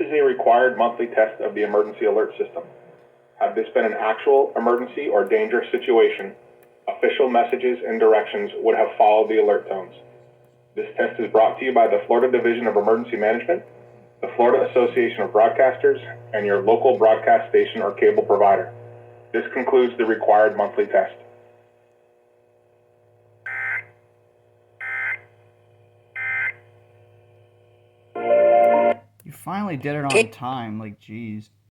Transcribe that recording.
is a required monthly test of the emergency alert system. Had this been an actual emergency or dangerous situation, official messages and directions would have followed the alert tones. This test is brought to you by the Florida Division of Emergency Management, the Florida Association of Broadcasters, and your local broadcast station or cable provider. This concludes the required monthly test. You finally did it on time, like, geez.